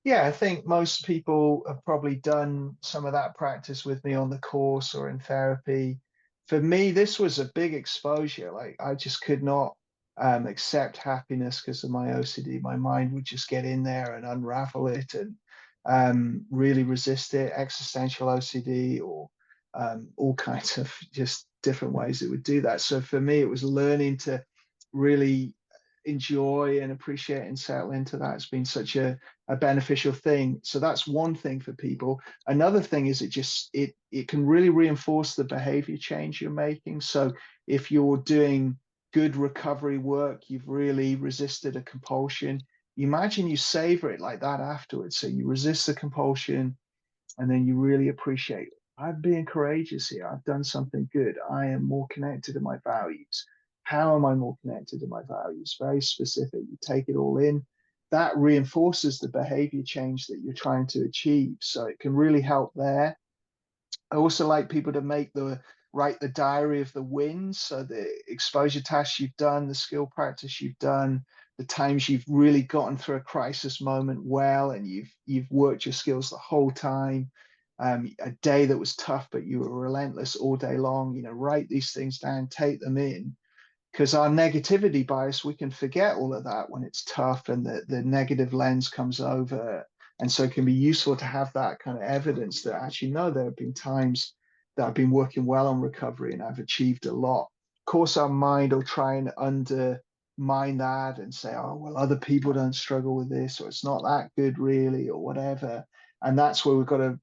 Yeah, I think most people have probably done some of that practice with me on the course or in therapy. For me, this was a big exposure. Like I just could not accept happiness because of my OCD. My mind would just get in there and unravel it and really resist it. Existential OCD or all kinds of just different ways it would do that. So for me, it was learning to really enjoy and appreciate and settle into that. It's been such a beneficial thing. So that's one thing for people. Another thing is it can really reinforce the behavior change you're making. So if you're doing good recovery work, you've really resisted a compulsion. Imagine you savor it like that afterwards. So you resist the compulsion and then you really appreciate I'm being courageous here. I've done something good. I am more connected to my values. How am I more connected to my values? Very specific. You take it all in. That reinforces the behavior change that you're trying to achieve. So it can really help there. I also like people to make the write the diary of the wins. So the exposure tasks you've done, the skill practice you've done, the times you've really gotten through a crisis moment well, and you've worked your skills the whole time. A day that was tough, but you were relentless all day long. Write these things down, take them in, because our negativity bias, we can forget all of that when it's tough and the negative lens comes over. And so it can be useful to have that kind of evidence that actually, no, there have been times that I've been working well on recovery and I've achieved a lot. Of course, our mind will try and undermine that and say, oh, well, other people don't struggle with this, or it's not that good, really, or whatever. And that's where we've got to,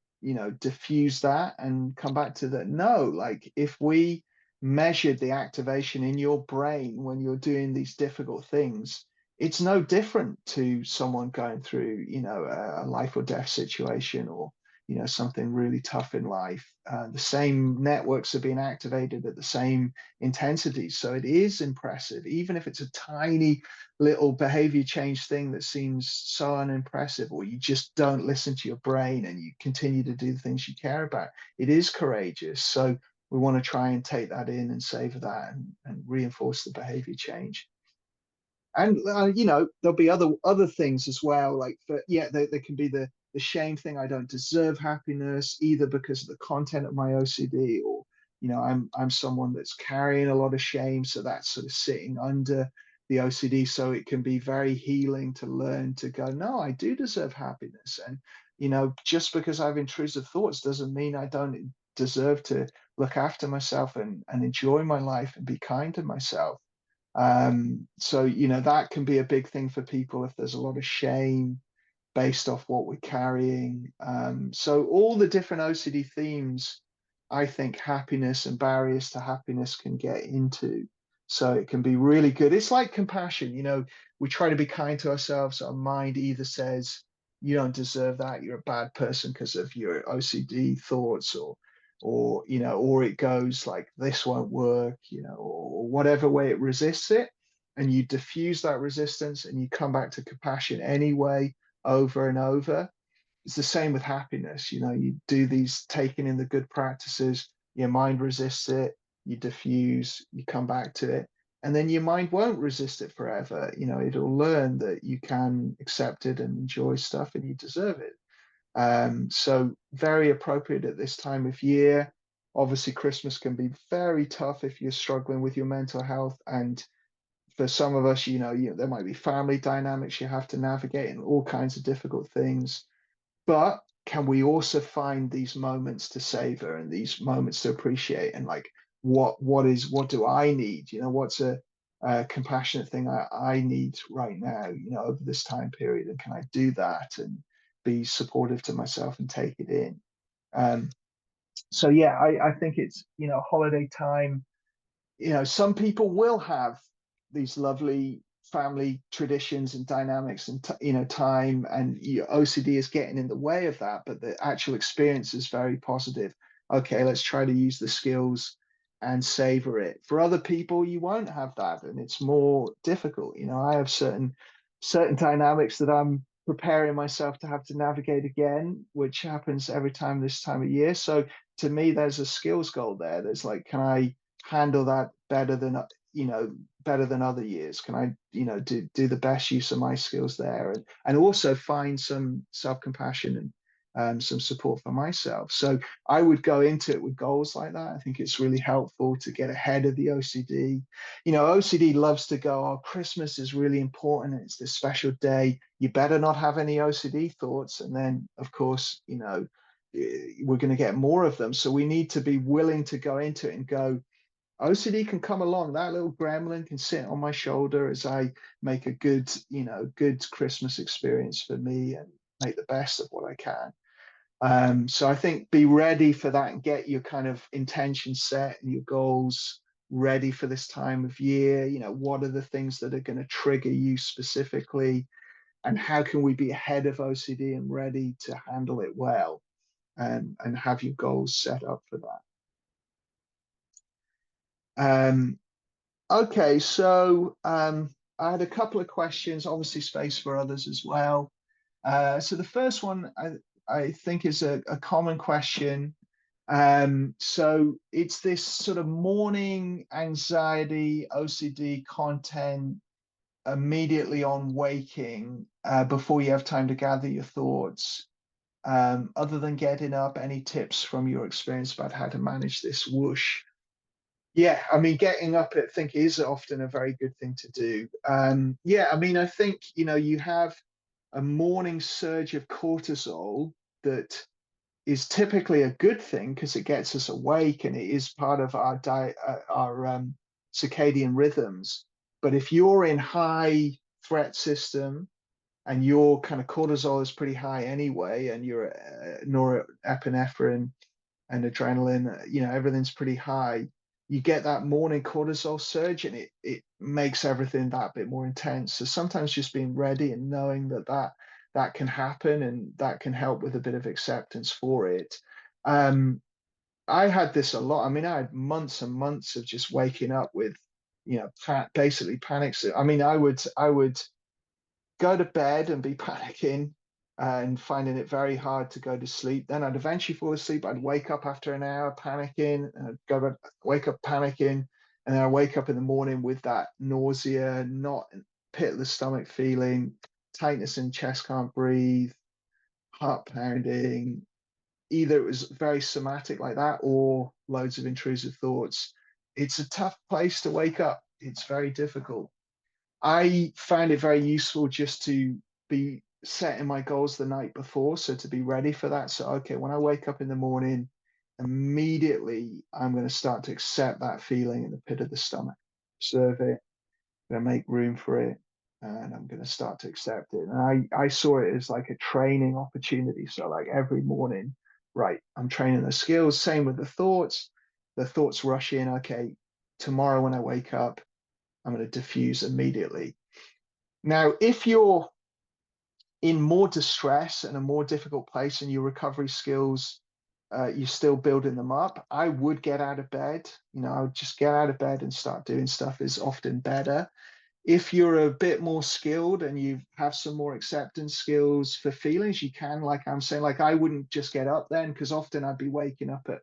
diffuse that and come back to that. No, like if we measured the activation in your brain when you're doing these difficult things, it's no different to someone going through, a life or death situation or, something really tough in life. The same networks are being activated at the same intensity. So it is impressive, even if it's a tiny little behavior change thing that seems so unimpressive, or you just don't listen to your brain and you continue to do the things you care about. It is courageous. So we want to try and take that in and savor that and reinforce the behavior change. And there'll be other things as well. Like yeah, there can be the shame thing. I don't deserve happiness either because of the content of my OCD, or I'm someone that's carrying a lot of shame, so that's sort of sitting under the OCD. So it can be very healing to learn to go, no, I do deserve happiness, and just because I have intrusive thoughts doesn't mean I don't deserve to look after myself and enjoy my life and be kind to myself. So, that can be a big thing for people if there's a lot of shame based off what we're carrying. So, all the different OCD themes, I think happiness and barriers to happiness can get into. So, it can be really good. It's like compassion. We try to be kind to ourselves. Our mind either says, you don't deserve that, you're a bad person because of your OCD thoughts, or it goes like this won't work, or whatever way it resists it, and you diffuse that resistance and you come back to compassion anyway, over and over. It's the same with happiness. You do these taking in the good practices, your mind resists it, you diffuse, you come back to it, and then your mind won't resist it forever. It'll learn that you can accept it and enjoy stuff and you deserve it. So very appropriate at this time of year. Obviously, Christmas can be very tough if you're struggling with your mental health. And for some of us, there might be family dynamics you have to navigate and all kinds of difficult things. But can we also find these moments to savor and these moments to appreciate, and like what do I need? What's a compassionate thing I need right now, over this time period, and can I do that and be supportive to myself and take it in? Um, so yeah, I think it's holiday time. Some people will have these lovely family traditions and dynamics and time, and OCD is getting in the way of that, but the actual experience is very positive. Okay, let's try to use the skills and savor it. For other people, you won't have that, and it's more difficult. I have certain dynamics that I'm preparing myself to have to navigate again, which happens every time this time of year. So to me, there's a skills goal there. There's like, can I handle that better than better than other years? Can I, do the best use of my skills there, and also find some self-compassion and some support for myself. So I would go into it with goals like that. I think it's really helpful to get ahead of the OCD. OCD loves to go, oh, Christmas is really important. It's this special day. You better not have any OCD thoughts. And then, of course, we're going to get more of them. So we need to be willing to go into it and go, OCD can come along. That little gremlin can sit on my shoulder as I make a good Christmas experience for me and make the best of what I can. So I think be ready for that and get your kind of intention set and your goals ready for this time of year. What are the things that are going to trigger you specifically, and how can we be ahead of OCD and ready to handle it well, and have your goals set up for that. Okay, so I had a couple of questions, obviously space for others as well. So the first one I think is a common question. So it's this sort of morning anxiety, OCD content immediately on waking, before you have time to gather your thoughts. Other than getting up, any tips from your experience about how to manage this whoosh? Yeah, I mean, getting up, I think, is often a very good thing to do. Yeah, I mean, I think, you have a morning surge of cortisol that is typically a good thing because it gets us awake and it is part of our circadian rhythms. But if you're in high threat system and your kind of cortisol is pretty high anyway, and your norepinephrine and adrenaline, everything's pretty high, you get that morning cortisol surge and it makes everything that bit more intense. So sometimes just being ready and knowing that can happen, and that can help with a bit of acceptance for it. I had this a lot. I mean, I had months and months of just waking up with, basically panics. I mean, I would go to bed and be panicking and finding it very hard to go to sleep. Then I'd eventually fall asleep. I'd wake up after an hour panicking, and I'd go to wake up panicking, and then I wake up in the morning with that nausea, not pit of the stomach feeling, tightness in chest, can't breathe, heart pounding. Either it was very somatic like that or loads of intrusive thoughts. It's a tough place to wake up. It's very difficult. I find it very useful just to be setting my goals the night before, so to be ready for that. So, okay, when I wake up in the morning, immediately I'm going to start to accept that feeling in the pit of the stomach, observe it, going to make room for it, and I'm going to start to accept it. And I saw it as like a training opportunity. So, like every morning, right, I'm training the skills. Same with the thoughts. The thoughts rush in. Okay, tomorrow when I wake up, I'm going to diffuse immediately. Now, if you're in more distress and a more difficult place and your recovery skills, you're still building them up, I would get out of bed. I would just get out of bed and start doing stuff is often better. If you're a bit more skilled and you have some more acceptance skills for feelings, you can, like I'm saying, like I wouldn't just get up then, because often I'd be waking up at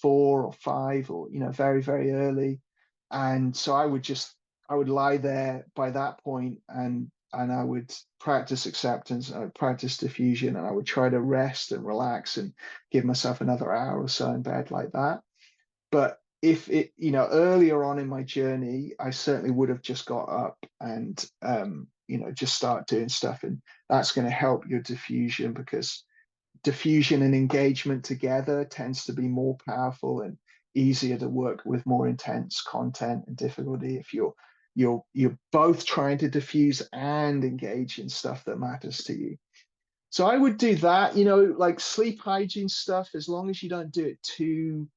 4 or 5 or, very, very early. And so I would lie there by that point, and I would practice acceptance, I would practice diffusion, and I would try to rest and relax and give myself another hour or so in bed like that. But if it, earlier on in my journey, I certainly would have just got up and, just start doing stuff. And that's going to help your diffusion, because diffusion and engagement together tends to be more powerful and easier to work with more intense content and difficulty if you're both trying to diffuse and engage in stuff that matters to you. So I would do that, like sleep hygiene stuff, as long as you don't do it too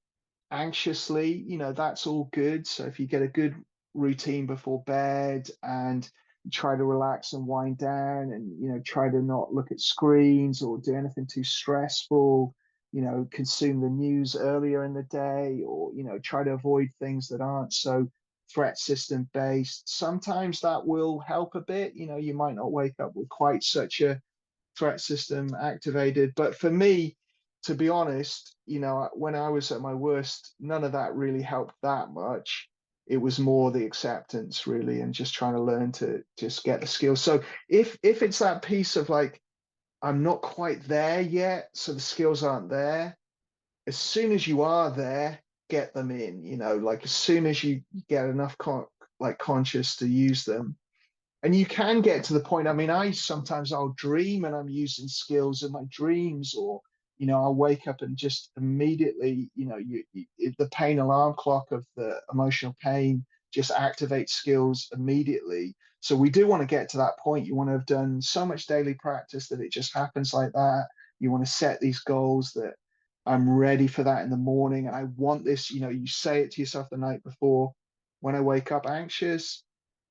anxiously, that's all good. So if you get a good routine before bed and try to relax and wind down, and try to not look at screens or do anything too stressful, consume the news earlier in the day, or try to avoid things that aren't so threat system based, sometimes that will help a bit. You might not wake up with quite such a threat system activated. But for me, to be honest, when I was at my worst, none of that really helped that much. it was more the acceptance really, and just trying to learn to just get the skills. So if it's that piece of like, I'm not quite there yet, so the skills aren't there, as soon as you are there, get them in, like as soon as you get enough like conscious to use them. And you can get to the point. I mean, I'll dream and I'm using skills in my dreams, or I'll wake up and just immediately, the pain alarm clock of the emotional pain just activates skills immediately. So we do want to get to that point. You want to have done so much daily practice that it just happens like that. You want to set these goals that I'm ready for that in the morning. And I want this, you say it to yourself the night before. When I wake up anxious,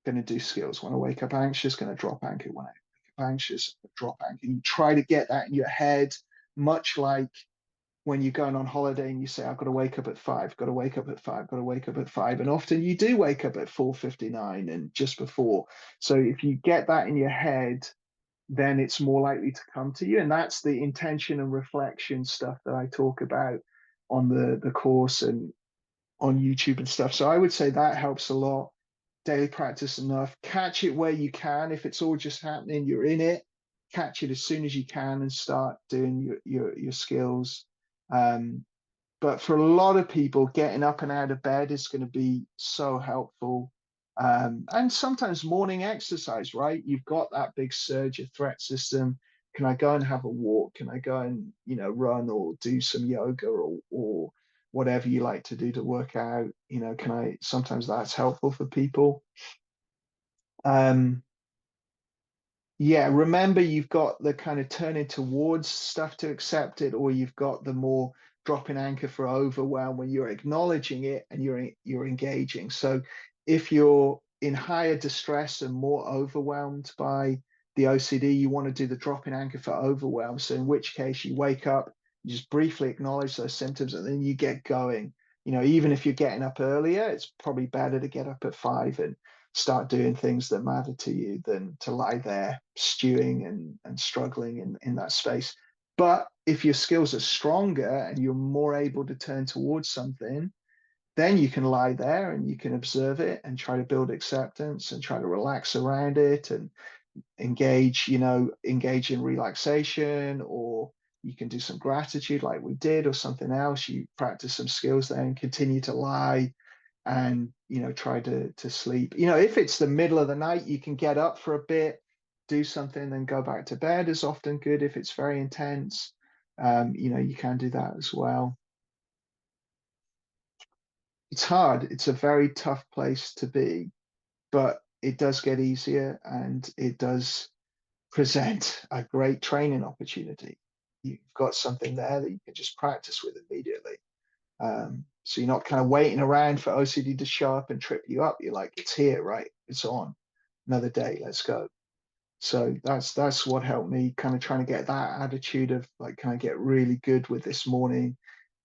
going to do skills. When I wake up anxious, going to drop anchor. When I wake up anxious, drop anchor. And you try to get that in your head, much like when you're going on holiday and you say, I've got to wake up at 5, got to wake up at 5, got to wake up at 5. And often you do wake up at 4:59 and just before. So if you get that in your head, then it's more likely to come to you. And that's the intention and reflection stuff that I talk about on the course and on YouTube and stuff. So I would say that helps a lot. Daily practice enough. Catch it where you can. If it's all just happening, you're in it. Catch it as soon as you can and start doing your skills. Um, but for a lot of people, getting up and out of bed is going to be so helpful. And sometimes morning exercise, right? You've got that big surge of threat system. Can I go and have a walk? Can I go and, run or do some yoga or whatever you like to do to work out? Sometimes that's helpful for people. Um, yeah, remember you've got the kind of turning towards stuff to accept it, or you've got the more dropping anchor for overwhelm when you're acknowledging it and you're engaging. So if you're in higher distress and more overwhelmed by the OCD, you want to do the dropping anchor for overwhelm. So in which case you wake up, you just briefly acknowledge those symptoms, and then you get going. Even if you're getting up earlier, it's probably better to get up at 5 and start doing things that matter to you than to lie there stewing and struggling in that space. But if your skills are stronger and you're more able to turn towards something, then you can lie there and you can observe it and try to build acceptance and try to relax around it and engage in relaxation, or you can do some gratitude like we did, or something else. You practice some skills there and continue to lie and try to sleep. If it's the middle of the night, you can get up for a bit, do something, then go back to bed is often good. If it's very intense, you can do that as well. It's hard. It's a very tough place to be, but it does get easier, and it does present a great training opportunity. You've got something there that you can just practice with immediately. So you're not kind of waiting around for OCD to show up and trip you up. You're like, it's here, right? It's on. Another day, let's go. So that's what helped me, kind of trying to get that attitude of like, can I get really good with this morning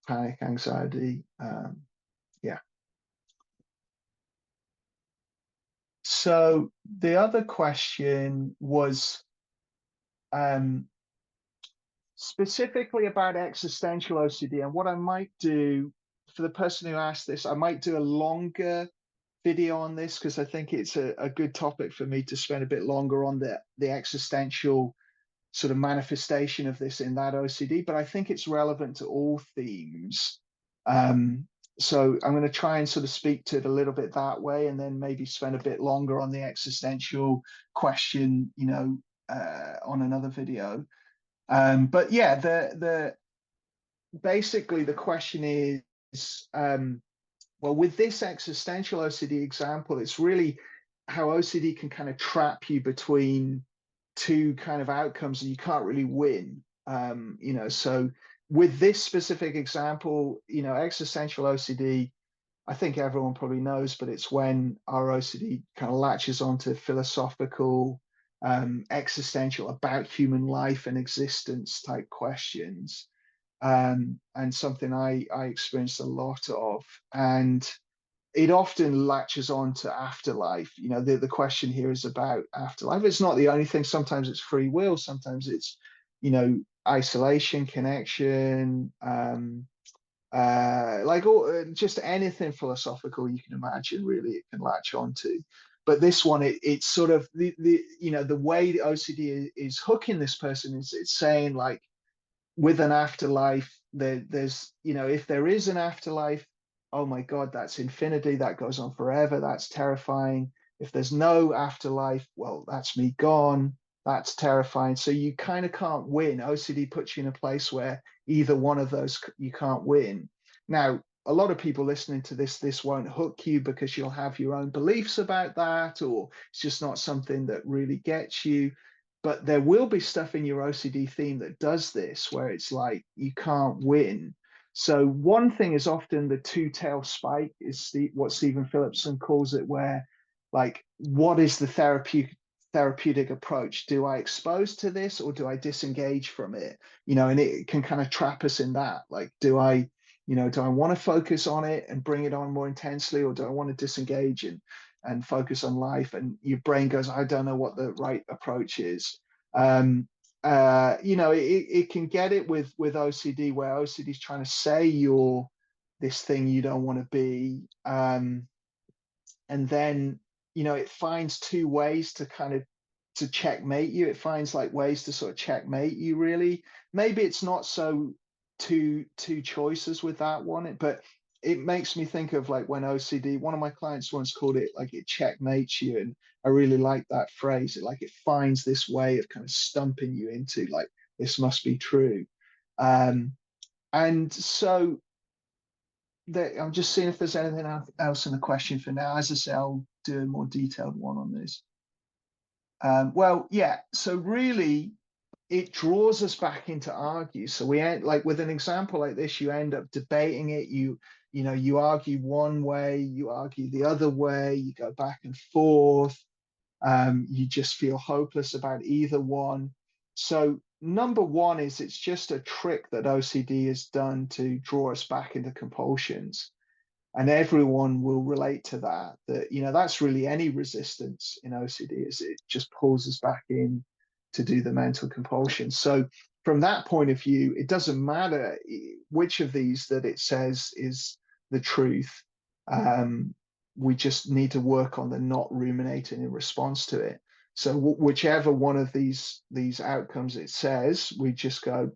panic, anxiety? Yeah. So the other question was um, specifically about existential OCD. And what I might do for the person who asked this, I might do a longer video on this, because I think it's a good topic for me to spend a bit longer on the existential sort of manifestation of this in that OCD. But I think it's relevant to all themes. So I'm going to try and sort of speak to it a little bit that way, and then maybe spend a bit longer on the existential question, on another video. But yeah, the basically the question is, well, with this existential OCD example, it's really how OCD can kind of trap you between two kind of outcomes, and you can't really win. So with this specific example, existential OCD, I think everyone probably knows, but it's when our OCD kind of latches onto philosophical, existential, about human life and existence type questions. And something I experienced a lot of. And it often latches on to afterlife. The question here is about afterlife. It's not the only thing. Sometimes it's free will. Sometimes it's, isolation, connection, like all, just anything philosophical you can imagine, really, it can latch onto. But this one, it's sort of the the way the OCD is hooking this person is it's saying like with an afterlife, there's, if there is an afterlife, oh my God, that's infinity, that goes on forever, that's terrifying. If there's no afterlife, well, that's me gone, that's terrifying. So you kind of can't win. OCD puts you in a place where either one of those you can't win. Now, a lot of people listening to this won't hook you because you'll have your own beliefs about that, or it's just not something that really gets you. But there will be stuff in your OCD theme that does this, where it's like you can't win. So one thing is often the two-tail spike is what Stephen Phillipson calls it, where like, what is the therapeutic approach? Do I expose to this or do I disengage from it? And it can kind of trap us in that. Like, do I want to focus on it and bring it on more intensely, or do I want to disengage and focus on life? And your brain goes, I don't know what the right approach is. It can get it with OCD, where OCD is trying to say you're this thing you don't want to be. And then, it finds two ways to kind of to checkmate you. It finds like ways to sort of checkmate you, really. Maybe it's not so two choices with that one, but it makes me think of like when OCD, one of my clients once called it like it checkmates you. And I really like that phrase. It finds this way of kind of stumping you into like, this must be true. Um, and so I'm just seeing if there's anything else in the question for now. As I say, I'll do a more detailed one on this. Well, yeah. So really, it draws us back into argue. So we end like with an example like this, you end up debating it. You argue one way, you argue the other way, you go back and forth. You just feel hopeless about either one. So number one is it's just a trick that OCD has done to draw us back into compulsions. And everyone will relate to that that's really any resistance in OCD, is it just pulls us back in to do the mental compulsion. So from that point of view, it doesn't matter which of these that it says is the truth. um, we just need to work on the not ruminating in response to it. So whichever one of these outcomes it says, we just go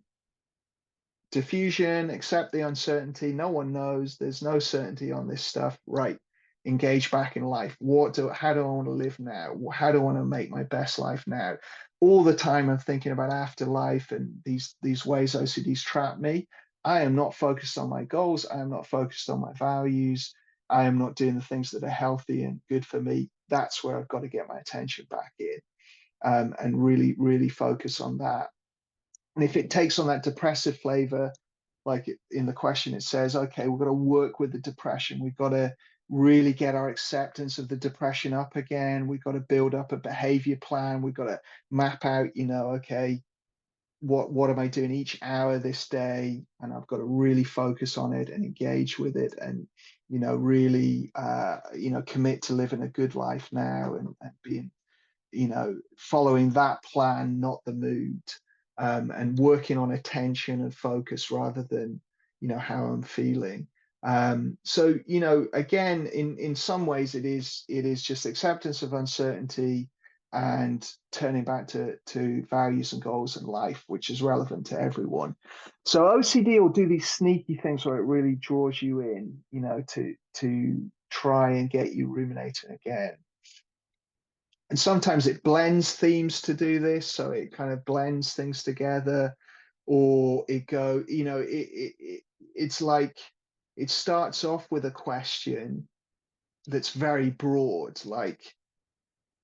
diffusion, accept the uncertainty. No one knows. There's no certainty on this stuff. Right. Engage back in life. How do I want to live now? How do I want to make my best life now? All the time I'm thinking about afterlife and these ways OCDs trap me. I am not focused on my goals. I am not focused on my values. I am not doing the things that are healthy and good for me. That's where I've got to get my attention back in, and really, really focus on that. And if it takes on that depressive flavor, like in the question, it says, okay, we've got to work with the depression. We've got to really get our acceptance of the depression up again. We've got to build up a behavior plan. We've got to map out, okay, what am I doing each hour this day? And I've got to really focus on it and engage with it, and really commit to living a good life now, and being following that plan, not the mood, and working on attention and focus rather than, how I'm feeling. So, again, in some ways, it is just acceptance of uncertainty and turning back to values and goals in life, which is relevant to everyone. So OCD will do these sneaky things where it really draws you in, to try and get you ruminating again. And sometimes it blends themes to do this, so it kind of blends things together. Or it's like it starts off with a question that's very broad, like,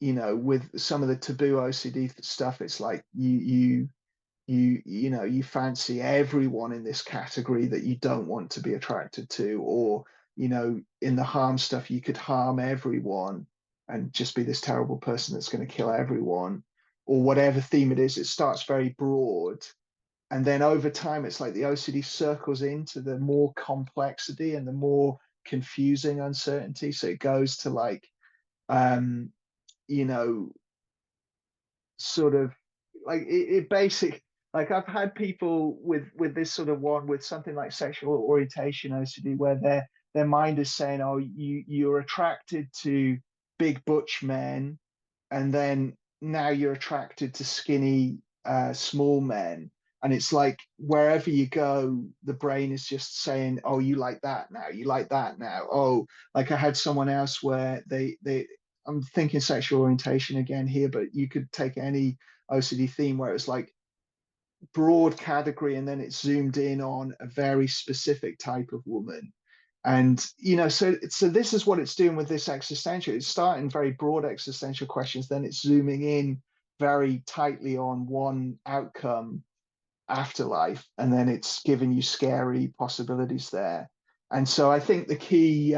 with some of the taboo OCD stuff, it's like you fancy everyone in this category that you don't want to be attracted to, or in the harm stuff, you could harm everyone and just be this terrible person that's going to kill everyone, or whatever theme it is. It starts very broad, and then over time it's like the OCD circles into the more complexity and the more confusing uncertainty. So it goes to like, um you know sort of like it basic like I've had people with this sort of one with something like sexual orientation OCD where their mind is saying, oh, you're attracted to big butch men, and then now you're attracted to skinny small men. And it's like wherever you go, the brain is just saying, oh, you like that now, you like that now. Oh, like I had someone else where they I'm thinking sexual orientation again here, but you could take any OCD theme where it's like broad category and then it zoomed in on a very specific type of woman. And so this is what it's doing with this existential. It's starting very broad existential questions, then it's zooming in very tightly on one outcome, afterlife, and then it's giving you scary possibilities there. And so I think the key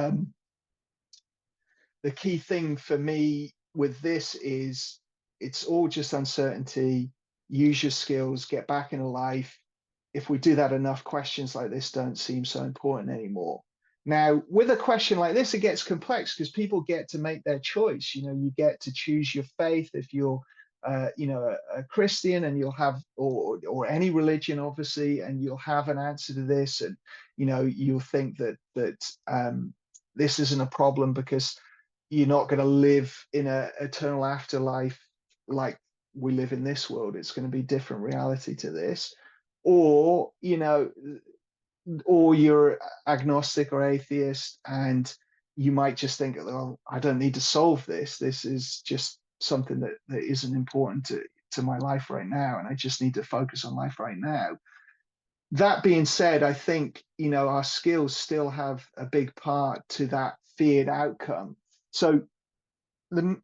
thing for me with this is it's all just uncertainty. Use your skills, get back into life. If we do that enough, questions like this don't seem so important anymore. Now, with a question like this, it gets complex because people get to make their choice. You get to choose your faith if you're, a Christian, and you'll have, or any religion, obviously, and you'll have an answer to this, and you'll think that this isn't a problem because you're not going to live in a eternal afterlife like we live in this world. It's going to be different reality to this, or or you're agnostic or atheist, and you might just think, oh, I don't need to solve this. This is just something that isn't important to my life right now, and I just need to focus on life right now. That being said, I think our skills still have a big part to that feared outcome. So the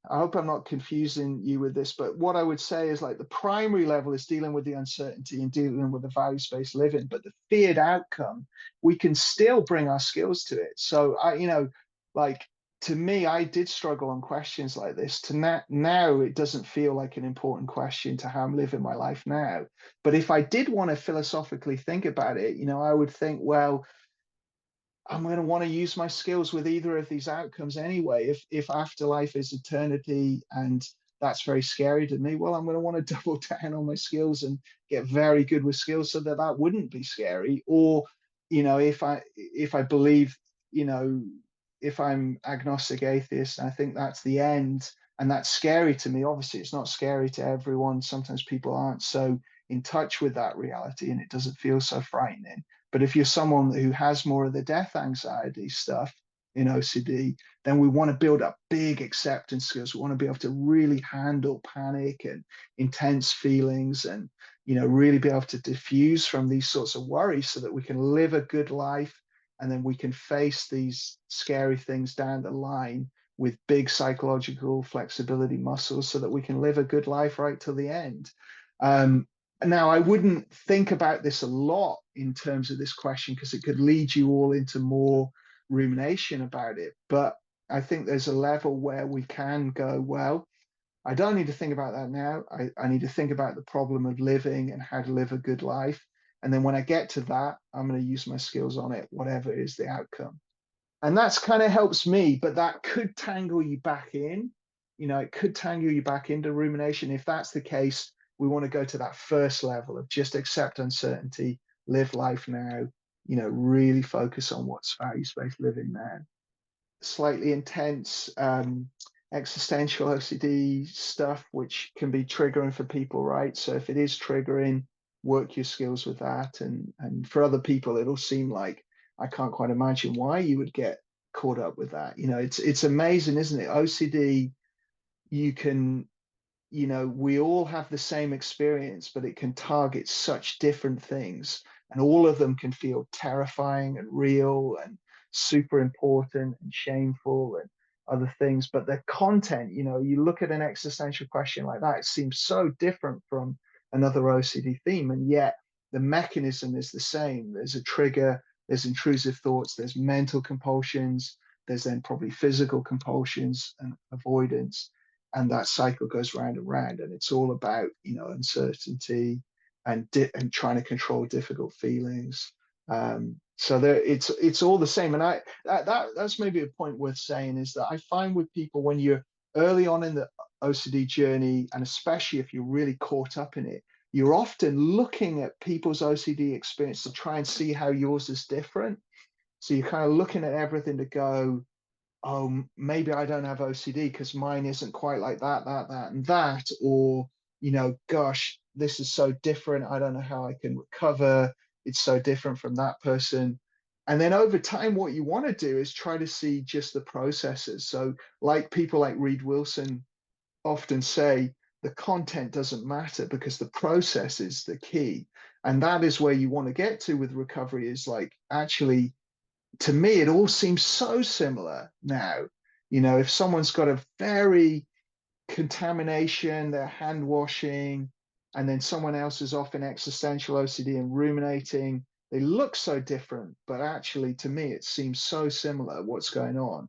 I hope I'm not confusing you with this, but what I would say is like the primary level is dealing with the uncertainty and dealing with the value-based living, but the feared outcome, we can still bring our skills to it. So like to me, I did struggle on questions like this. Now it doesn't feel like an important question to how I'm living my life now. But if I did want to philosophically think about it, I would think, well, I'm going to want to use my skills with either of these outcomes anyway. If afterlife is eternity and that's very scary to me, well, I'm going to want to double down on my skills and get very good with skills so that that wouldn't be scary. Or, if I believe, you know, if I'm agnostic atheist, and I think that's the end, and that's scary to me. Obviously, it's not scary to everyone. Sometimes people aren't so in touch with that reality, and it doesn't feel so frightening. But if you're someone who has more of the death anxiety stuff in OCD, then we want to build up big acceptance skills. We want to be able to really handle panic and intense feelings, and really be able to diffuse from these sorts of worries so that we can live a good life, and then we can face these scary things down the line with big psychological flexibility muscles so that we can live a good life right till the end. Um, Now, I wouldn't think about this a lot in terms of this question because it could lead you all into more rumination about it. But I think there's a level where we can go, well, I don't need to think about that now. I need to think about the problem of living and how to live a good life. And then when I get to that, I'm going to use my skills on it, whatever is the outcome. And that's kind of helps me, but that could tangle you back in. It could tangle you back into rumination. If that's the case, we want to go to that first level of just accept uncertainty, live life now, really focus on what's value-based living now. Slightly intense existential OCD stuff, which can be triggering for people, right? So if it is triggering, work your skills with that. And for other people, it'll seem like I can't quite imagine why you would get caught up with that. It's amazing, isn't it? OCD, you can we all have the same experience, but it can target such different things. And all of them can feel terrifying and real and super important and shameful and other things. But the content, you look at an existential question like that, it seems so different from another OCD theme. And yet the mechanism is the same. There's a trigger, there's intrusive thoughts, there's mental compulsions, there's then probably physical compulsions and avoidance, and that cycle goes round and round, and it's all about uncertainty and trying to control difficult feelings. So there, it's all the same. And that's maybe a point worth saying is that I find with people when you're early on in the OCD journey, and especially if you're really caught up in it, you're often looking at people's OCD experience to try and see how yours is different. So you're kind of looking at everything to go, oh, maybe I don't have OCD because mine isn't quite like that, and that, or, gosh, this is so different. I don't know how I can recover. It's so different from that person. And then over time, what you want to do is try to see just the processes. So, like people like Reed Wilson often say, the content doesn't matter because the process is the key. And that is where you want to get to with recovery is like, actually, to me, it all seems so similar now. If someone's got a very contamination, they're hand washing, and then someone else is off in existential OCD and ruminating, they look so different, but actually, to me, it seems so similar what's going on.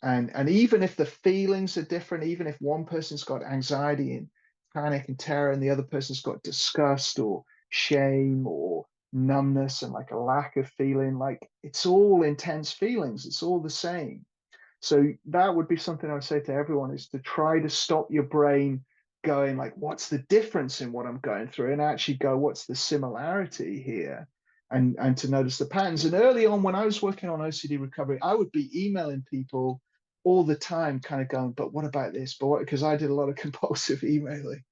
And even if the feelings are different, even if one person's got anxiety and panic and terror, and the other person's got disgust or shame or numbness and like a lack of feeling, like it's all intense feelings, it's all the same. So that would be something I would say to everyone is to try to stop your brain going like, what's the difference in what I'm going through? And actually go, what's the similarity here? And to notice the patterns. And early on, when I was working on OCD recovery, I would be emailing people all the time, kind of going, but what about this? But because I did a lot of compulsive emailing,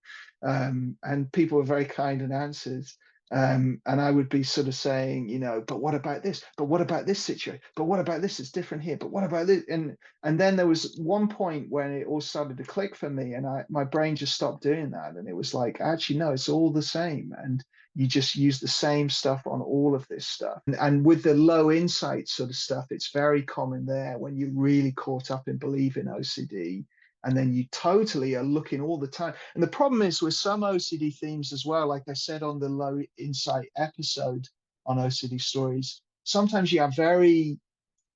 and people were very kind and answered. And I would be sort of saying, but what about this? But what about this situation? But what about this? It's different here. But what about this? And then there was one point when it all started to click for me, and my brain just stopped doing that, and it was like, actually, no, it's all the same, and you just use the same stuff on all of this stuff. And with the low insight sort of stuff, it's very common there when you're really caught up in believing OCD and then you totally are looking all the time. And the problem is with some OCD themes as well, like I said on the low insight episode on OCD stories, sometimes you have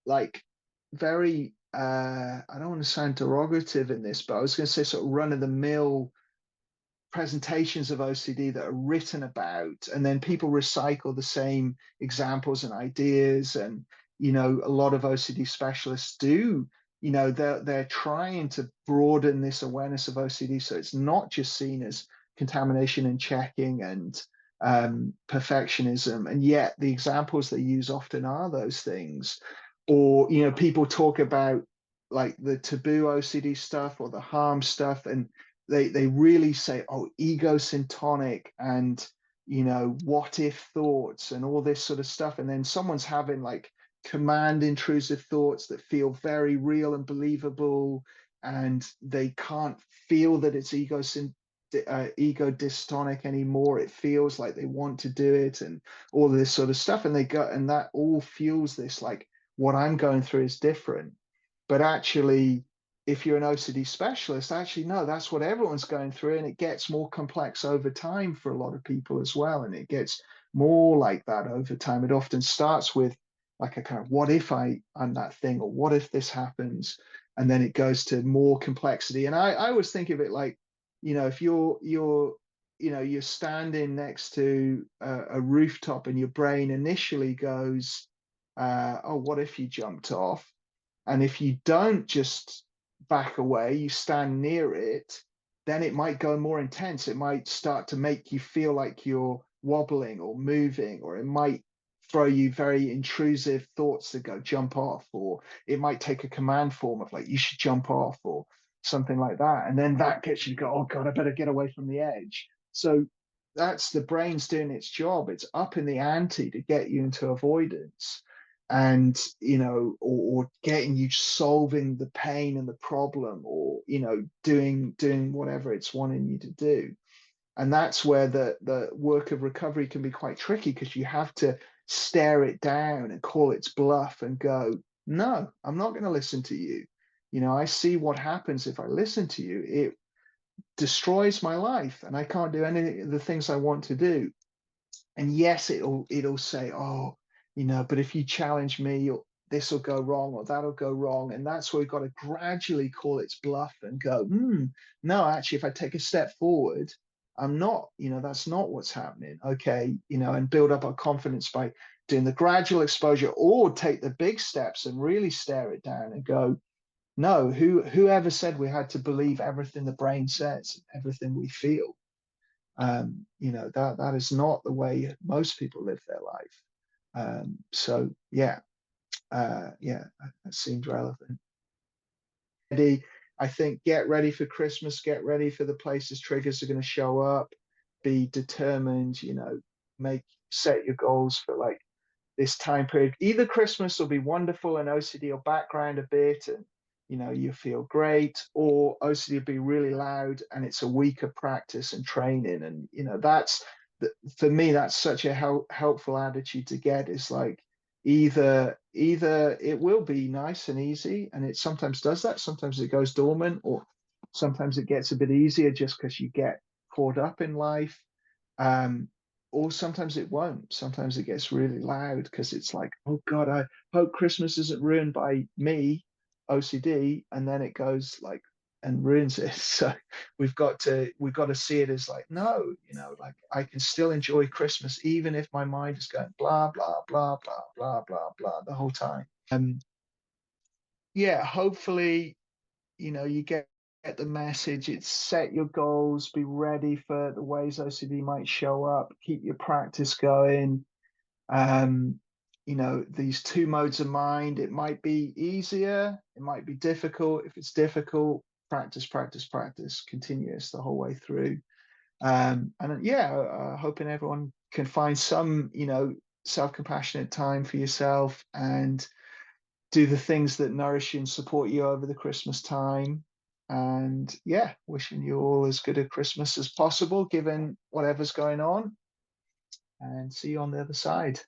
like, very, I don't want to sound derogative in this, but I was going to say sort of run of the mill presentations of OCD that are written about, and then people recycle the same examples and ideas. And a lot of OCD specialists do. They're trying to broaden this awareness of OCD, so it's not just seen as contamination and checking and perfectionism. And yet, the examples they use often are those things. Or people talk about like the taboo OCD stuff or the harm stuff, and they really say, oh, ego syntonic and what if thoughts and all this sort of stuff. And then someone's having like command intrusive thoughts that feel very real and believable, and they can't feel that it's ego dystonic anymore. It feels like they want to do it and all this sort of stuff. And they go, and that all fuels this like, what I'm going through is different. But actually, if you're an OCD specialist, actually, no, that's what everyone's going through. And it gets more complex over time for a lot of people as well. And it gets more like that over time. It often starts with like a kind of, what if I'm that thing, or what if this happens? And then it goes to more complexity. And I always think of it like, if you're standing next to a rooftop and your brain initially goes, oh, what if you jumped off? And if you don't just back away, you stand near it, then it might go more intense. It might start to make you feel like you're wobbling or moving, or it might throw you very intrusive thoughts that go jump off, or it might take a command form of like, you should jump off, or something like that. And then that gets you to go, oh God, I better get away from the edge. So that's the brain's doing its job. It's up in the ante to get you into avoidance, and or getting you solving the pain and the problem, or doing whatever it's wanting you to do. And that's where the work of recovery can be quite tricky, because you have to stare it down and call its bluff and go, no, I'm not going to listen to you. I see what happens if I listen to you. It destroys my life and I can't do any of the things I want to do. And yes, it'll say, oh, but if you challenge me, this will go wrong or that'll go wrong. And that's where we've got to gradually call its bluff and go, no, actually, if I take a step forward, I'm not, that's not what's happening. Okay, and build up our confidence by doing the gradual exposure, or take the big steps and really stare it down and go, no, whoever said we had to believe everything the brain says, everything we feel? That is not the way most people live their life. So yeah, that seems relevant. Ready, I think get ready for Christmas, get ready for the places triggers are going to show up, be determined, make set your goals for like this time period. Either Christmas will be wonderful and OCD will background a bit and you feel great, or OCD will be really loud and it's a week of practice and training. And that's for me, that's such a helpful attitude to get is like either it will be nice and easy and it sometimes does that, sometimes it goes dormant, or sometimes it gets a bit easier just because you get caught up in life. um, or sometimes it won't. Sometimes it gets really loud because it's like, oh God, I hope Christmas isn't ruined by me, OCD, and then it goes like and ruins it. So we've got to see it as like, no, like I can still enjoy Christmas even if my mind is going blah blah blah blah blah blah blah the whole time. Yeah, hopefully you get the message. It's set your goals, be ready for the ways OCD might show up, keep your practice going. Um, these two modes of mind, it might be easier, it might be difficult. If it's difficult, practice, practice, practice, continuous the whole way through. And yeah, hoping everyone can find some, self-compassionate time for yourself and do the things that nourish you and support you over the Christmas time. And yeah, wishing you all as good a Christmas as possible, given whatever's going on, and see you on the other side.